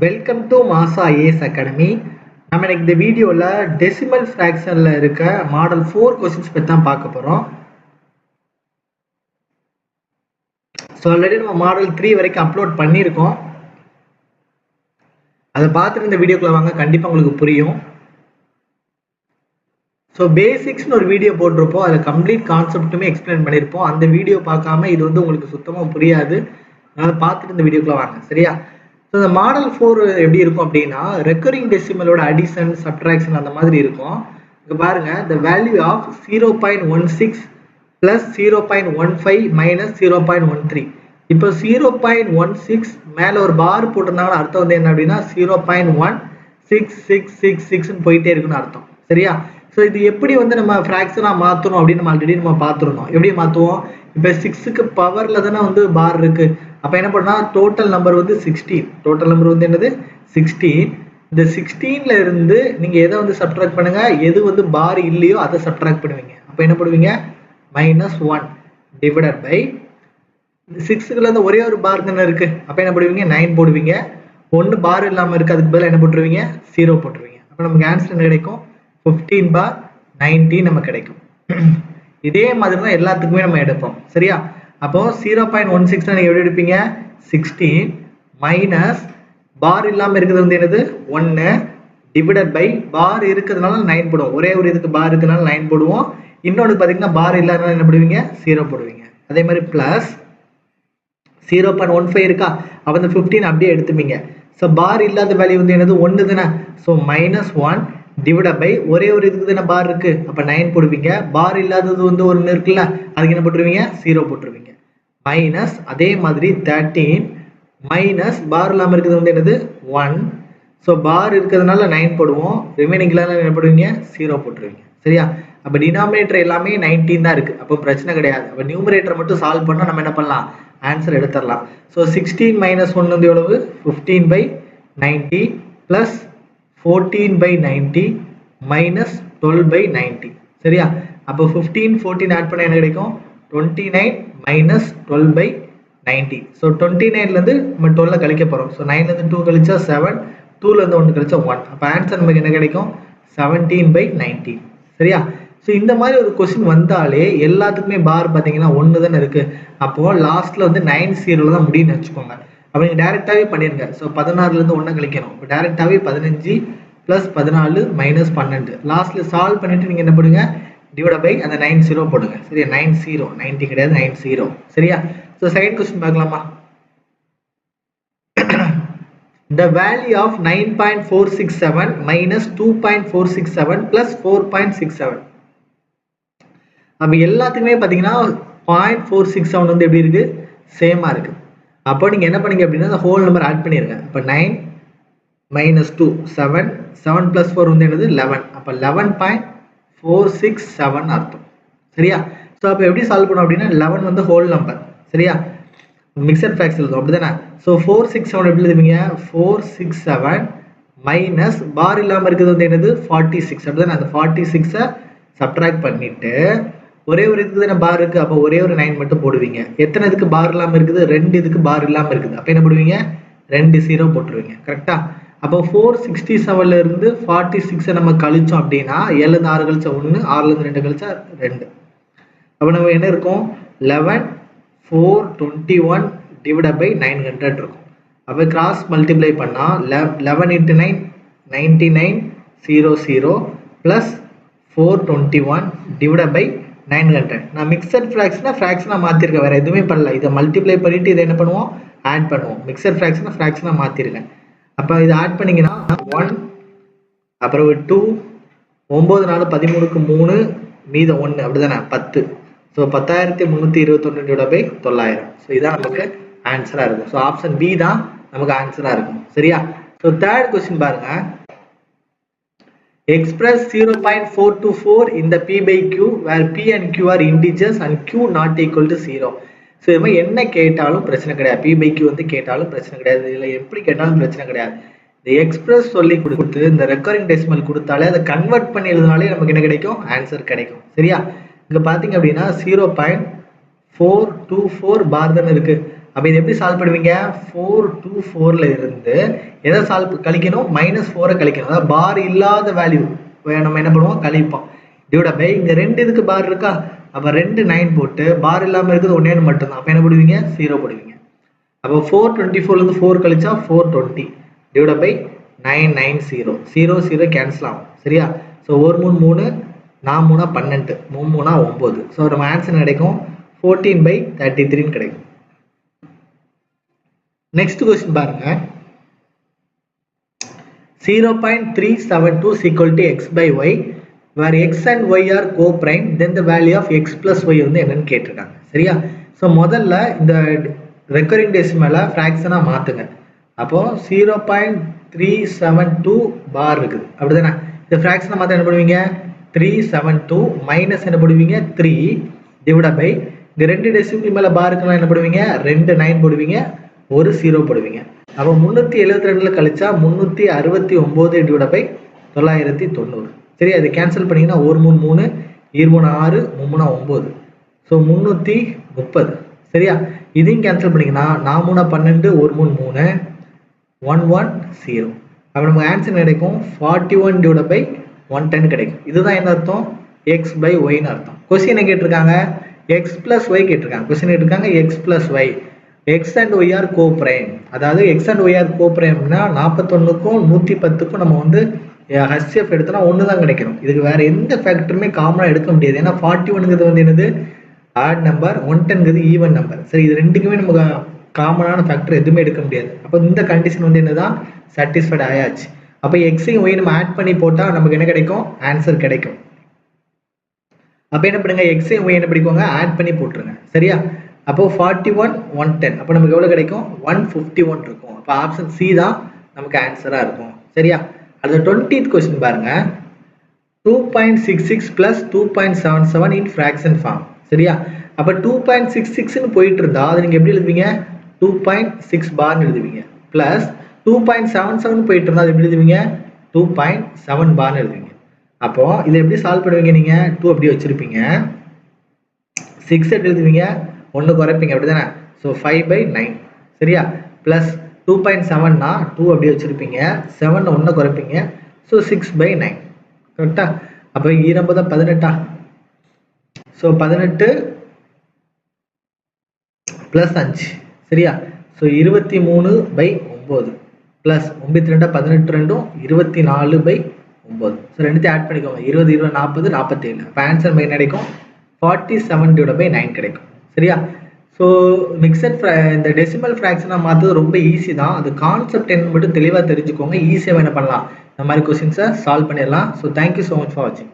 Welcome to மாசா ace academy. நம்ம இன்னைக்கு இந்த வீடியோவில் டெசிமல் ஃப்ராக்ஷனில் இருக்க மாடல் 4 கொஸ்டின்ஸ் பற்றி தான் பார்க்க போகிறோம். ஸோ ஆல்ரெடி நம்ம மாடல் 3 வரைக்கும் அப்லோட் பண்ணியிருக்கோம். அதை பார்த்துட்டு இந்த வீடியோக்குள்ள வாங்க, கண்டிப்பாக உங்களுக்கு புரியும். ஸோ பேசிக்ஸ்னு ஒரு வீடியோ போட்டிருப்போம், அதில் கம்ப்ளீட் கான்செப்ட்டுமே எக்ஸ்பிளைன் பண்ணியிருப்போம். அந்த வீடியோ பார்க்காம இது உங்களுக்கு சுத்தமாக புரியாது. அதனால் பார்த்துட்டு இந்த வீடியோக்குள்ள வாங்க, சரியா? ஸோ இந்த மாடல் 4 எப்படி இருக்கும் அப்படின்னா, ரெக்கரிங் டெசிமலோட அடிஷன் சப்ட்ராக்ஷன் அந்த மாதிரி இருக்கும். இங்கே பாருங்க, the value of 0.16 plus 0.15 minus 0.13. இப்போ 0.16 மேலே ஒரு பார் போட்டிருந்தாங்கன்னா அர்த்தம் வந்து என்ன அப்படின்னா 0.1666 போயிட்டே இருக்குன்னு அர்த்தம், சரியா? ஸோ இது எப்படி வந்து நம்ம ஃப்ராக்ஷனாக மாற்றணும் அப்படின்னு நம்ம ஆல்ரெடி நம்ம பார்த்துருந்தோம். எப்படி மாற்றுவோம்? இப்போ 6க்கு பவரில் தானே வந்து பார் இருக்கு. அப்போ என்ன பண்ணால் டோட்டல் நம்பர் வந்து 16. டோட்டல் நம்பர் வந்து என்னது 16. இந்த 16ல இருந்து நீங்கள் எதை வந்து சப்ட்ராக்ட் பண்ணுங்க, எது வந்து பார் இல்லையோ அதை சப்ட்ராக்ட் பண்ணுவீங்க. அப்போ என்ன பண்ணுவீங்க? -1 டிவைடட் பை 6க்குள்ள இருந்து ஒரே ஒரு பார் தானே இருக்கு. அப்போ என்ன பண்ணுவீங்க? 9 போடுவீங்க. 1 பார் இல்லாமல் இருக்கு, அதுக்கு பதிலாக என்ன போட்டுருவீங்க? 0 போட்டுருவீங்க. அப்போ நமக்கு ஆன்சர் என்ன கிடைக்கும்? 15/90 நமக்கு கிடைக்கும். இதே மாதிரி தான் எல்லாத்துக்குமே நம்ம எடுப்போம், சரியா? அப்போ 0.16 நீங்க எப்படி எடுப்பீங்க? 16 மைனஸ் பார் இல்லாம இருக்கிறது வந்து என்னது 1 டிவைடட் பை பார் இருக்கிறதுனால 9 போடுவோம். ஒரே ஒரு இதுக்கு பார் இருக்கிறதுனால 9 போடுவோம். இன்னொன்று பார்த்தீங்கன்னா பார் இல்லாதனால என்ன போடுவீங்க? 0 போடுவீங்க. அதே மாதிரி பிளஸ் 0.15 இருக்கா, அப்போ இந்த 15 அப்படியே எடுத்துப்பீங்க. ஸோ பார் இல்லாத வேல்யூ வந்து என்னது 1 தானே. ஸோ -1 டிவைட் பை ஒரே ஒரு இதுக்கு தானே பார் இருக்கு, அப்போ 9 போடுவீங்க. பார் இல்லாதது வந்து 1 இருக்குல்ல, அதுக்கு என்ன போட்டுருவீங்க? 0 போட்டுருவீங்க. மைனஸ் அதே மாதிரி 13 மைனஸ் பார் இல்லாமல் இருக்கிறது வந்து என்னது 1. ஸோ பார் இருக்கிறதுனால 9 போடுவோம், ரிமைனிங் என்ன போடுவீங்க? 0 போட்டுருவீங்க, சரியா? அப்போ டினாமினேட்டர் எல்லாமே 19 தான் இருக்கு, அப்போ பிரச்சனை கிடையாது. அப்போ நியூமரேட்டர் மட்டும் சால்வ் பண்ணால் நம்ம என்ன பண்ணலாம்? ஆன்சர் எடுத்துடலாம். ஸோ 16 மைனஸ் 1 வந்து எவ்வளவு? 15/90 பிளஸ் 14/90 மைனஸ் 12/90, சரியா? அப்போ 15 14 ஆட் பண்ண என்ன கிடைக்கும்? 29 மைனஸ் 12/90. ஸோ 29லேருந்து நம்ம 12 கழிக்க போகிறோம். ஸோ 9லேருந்து 2 கழிச்சா 7, 2லேருந்து 1 கழிச்சா 1. அப்போ ஆன்சர் நமக்கு என்ன கிடைக்கும்? 17/90, சரியா? ஸோ இந்த மாதிரி ஒரு கொஸ்டின் வந்தாலே எல்லாத்துக்குமே பார் பார்த்தீங்கன்னா 1 தானே இருக்கு. அப்போது லாஸ்ட்டில் வந்து 9 தான் முடியும்னு வச்சுக்கோங்க. அப்போ நீங்கள் டேரெக்டாகவே பண்ணிடுங்க. ஸோ 16லேருந்து 1 கழிக்கணும். இப்போ டேரெக்டாகவே 15 ப்ளஸ் 14 மைனஸ் 12. லாஸ்ட்டில் சால்வ் பண்ணிவிட்டு நீங்கள் என்ன பண்ணுங்க? டிவைட் பை அந்த 90 போடுங்க, சரியா? 90 கிடையாது, 90, சரியா? ஸோ செகண்ட் கொஸ்டின் பார்க்கலாமா? The value of 9.467 minus 2.467 plus 4.67. அப்போ எல்லாத்துக்குமே பார்த்தீங்கன்னா 0.467 வந்து எப்படி இருக்கு? சேமா இருக்கு. அப்போ நீங்கள் என்ன பண்ணீங்க அப்படின்னா அந்த ஹோல் நம்பர் ஆட் பண்ணிருங்க. இப்போ 9 minus 2 7, 7 plus 4 வந்து என்னது 11. அப்போ 11.467 அர்த்தம், சரியா? ஸோ அப்போ எப்படி சால்வ் பண்ணோம் அப்படின்னா 11 வந்து ஹோல் நம்பர், சரியா? மிக்சட் ஃபேக்ட்ஸ் எழுதும், அப்படிதானே? ஸோ 467 எப்படி எழுதுவீங்க? 467 மைனஸ் பார் இல்லாமல் இருக்கிறது வந்து என்னது 46, அப்படிதானே? அந்த 46-ஐ சப்ட்ராக்ட் பண்ணிட்டு ஒரே ஒரு இதுக்கு தானே பார் இருக்கு, அப்போ ஒரே ஒரு 9 மட்டும் போடுவீங்க. எத்தனை இதுக்கு பார் இல்லாமல் இருக்குது? 2 இதுக்கு பார் இல்லாமல் இருக்குது. அப்போ என்ன போடுவீங்க? 2 0 போட்டுருவீங்க, கரெக்டா? அப்போ 467ல இருந்து 46-ஐ நம்ம கழிச்சோம் அப்படின்னா 7லேருந்து 6 கழிச்சா 1, 6லேருந்து 2 கழிச்சா 2. அப்போ நம்ம என்ன இருக்கும்? 11,421 டிவைட் பை 900 இருக்கும். அப்போ கிராஸ் மல்டிப்ளை பண்ணால் 11 × 9 9900 ப்ளஸ் 421 டிவைட் பை 900. நான் மிக்சட் ஃப்ராக்ஷனாக மாற்றிருக்கேன், வேறு எதுவுமே பண்ணல. இதை மல்டிப்ளை பண்ணிவிட்டு இதை என்ன பண்ணுவோம்? ஆட் பண்ணுவோம். மிக்சட் ஃப்ராக்ஷனாக மாற்றிருக்கேன். அப்போ இதை ஆட் பண்ணிங்கன்னா 1, அப்புறம் 2, 9 4 13க்கு 3, மீதம் 1, அப்படிதானே? 10. So 10,321 divide by 900. ஸோ இதான் நமக்கு ஆன்சராக இருக்கும். ஸோ ஆப்ஷன் பி தான் நமக்கு ஆன்சராக இருக்கும், சரியா? ஸோ தேர்ட் கொஸ்டின் பாருங்க. Express 0.424 in the P by Q where P and Q are integers and Q not equal to 0. So இது மாதிரி என்ன கேட்டாலும் பிரச்சனை கிடையாது. P by Q வந்து கேட்டாலும் பிரச்சனை கிடையாது, இல்லை எப்படி கேட்டாலும் பிரச்சனை கிடையாது. இந்த எக்ஸ்பிரஸ் சொல்லி கொடுத்து இந்த ரெக்கரிங் டெசிமல் கொடுத்தாலே அதை கன்வெர்ட் பண்ணி எழுதினாலே நமக்கு என்ன கிடைக்கும்? ஆன்சர் கிடைக்கும், சரியா? இங்கே பார்த்தீங்க அப்படின்னா 0.424 பார் தானே இருக்கு. அப்போ இது எப்படி சால்வ் பண்ணுவீங்க? 4 to 4ல இருந்து எதை கழிக்கணும்? -4 கழிக்கணும். அதாவது பார் இல்லாத வேல்யூ நம்ம என்ன பண்ணுவோம்? கழிப்போம். டிவைட் பை இங்க 2 இதுக்கு பார் இருக்கா? அப்போ 2 9 போட்டு பார் இல்லாமல் இருக்குது ஒன்னே மட்டும்தான். அப்போ என்ன போடுவீங்க? 0 போடுவீங்க. அப்போ 424லேருந்து 4 கழிச்சா 420 டிவைட் பை 990 0 0 கேன்சல் ஆகும். சரியா? ஸோ 1 3 3 4 3 12 3 3 9. ஸோ நம்ம ஆன்சர் கிடைக்கும் 14/33 கிடைக்கும். நெக்ஸ்ட் கொஸ்டின் பாருங்க. 0.372 is equal to x by y where x and y are co-prime then the value of x plus y வந்து என்னன்னு கேட்டிருக்காங்க. சரியா? ஸோ முதல்ல இந்த ரெக்கரிங் டெசிமலை ஃப்ராக்ஷனா மாத்துங்க. அப்போ 0.372 பார் இருக்குது. அப்படிதானே? இந்த ஃப்ராக்ஷனை மாற்ற என்ன பண்ணுவீங்க? 372 மைனஸ் என்ன பண்ணுவீங்க? 3 டிவைட் பை இந்த 2 டெசிமல் மேலே பார் இருக்குன்னா என்ன பண்ணுவீங்க? 2 9 போடுவீங்க, ஒரு 0 போடுவீங்க. அப்போ 372ல கழிச்சா 369 டிவைட் பை 990. சரியா? இது கேன்சல் பண்ணீங்கன்னா 1 3 3 2 3 6 3 9. ஸோ 330. சரியா? இதையும் கேன்சல் பண்ணீங்கன்னா 4 3 12 1 3 3 1 1 0. அப்போ நமக்கு ஆன்சர் கிடைக்கும் 41 டிவைட் பை 110 கிடைக்கும். இதுதான் என்ன அர்த்தம்? எக்ஸ் பை ஒய்னு அர்த்தம். கொஸ்டின் என்ன கேட்டிருக்காங்க? எக்ஸ் பிளஸ் ஒய் கேட்டிருக்காங்க. கொஸ்டின் கேட்டிருக்காங்க X plus Y. X and Y are co prime. அதாவது X and Y are co பிரைம்னா 41க்கும் 110க்கும் நம்ம வந்து ஹெச்எஃப் எடுத்தோம்னா 1 தான் கிடைக்கணும். இதுக்கு வேற எந்த ஃபேக்டருமே காமனாக எடுக்க முடியாது. ஏன்னா 41ங்கிறது வந்து என்னது? ஆட் நம்பர், 110ங்கிறது ஈவன் நம்பர். சரி, இது ரெண்டுக்குமே நமக்கு காமனான ஃபேக்டர் எதுவுமே எடுக்க முடியாது. அப்போ இந்த கண்டிஷன் வந்து என்னதான்? சாட்டிஸ்ஃபைட் ஆயாச்சு. அப்போ எக்ஸையும் ஒய் நம்ம ஆட் பண்ணி போட்டால் நமக்கு என்ன கிடைக்கும்? ஆன்சர் கிடைக்கும். அப்போ என்ன பண்ணுங்க? எக்ஸையும் ஒய் என்ன பண்ணிக்கோங்க? ஆட் பண்ணி போட்டுருங்க. சரியா? அப்போ 41 110. அப்போ நமக்கு எவ்வளோ கிடைக்கும்? 151 இருக்கும். அப்போ ஆப்ஷன் சி தான் நமக்கு ஆன்சராக இருக்கும். சரியா? அடுத்த 20th கொஸ்டின் பாருங்க. 2.66 plus 2.77 in fraction form. சரியா? அப்போ 2.66ன்னு போயிட்டு இருந்தா அது நீங்கள் எப்படி எழுதுவீங்க? 2.6 பார்னு எழுதுவீங்க. பிளஸ் 2.77 போயிட்டு இருந்தா அது எப்படி எழுதுவீங்க? 2.7 பார்னு எழுதுவீங்க. அப்போ இதை எப்படி சால்வ் பண்ணுவீங்க? நீங்கள் 2 அப்படி வச்சிருப்பீங்க, 6 எப்படி எழுதுவீங்க? 1 குறைப்பீங்க. அப்படிதானே? ஸோ 5/9. சரியா? பிளஸ் 2.7னா 2 அப்படி வச்சிருப்பீங்க, 7 1 குறைப்பீங்க, ஸோ 6/9. கரெக்டா? அப்போ 20 18. So 18 plus 5. சரியா? ஸோ 23/9 பிளஸ் 92 18 ரெண்டும் 24/9. ஸோ ரெண்டுத்தையும் ஆட் பண்ணிக்கோங்க. 20 20 40 47. அப்போ ஆன்சர் என்ன கிடைக்கும்? 47/9 கிடைக்கும். சரியா? ஸோ மிக்சட் இந்த டெசிமல் ஃப்ராக்ஷனை மாற்றது ரொம்ப ஈஸி தான். அது கான்செப்ட் என்ன மட்டும் தெளிவாக தெரிஞ்சுக்கோங்க. ஈஸியாக என்ன பண்ணலாம்? இந்த மாதிரி கொஸ்டின்ஸை சால்வ் பண்ணிடலாம். So thank you so much for வாட்சிங்.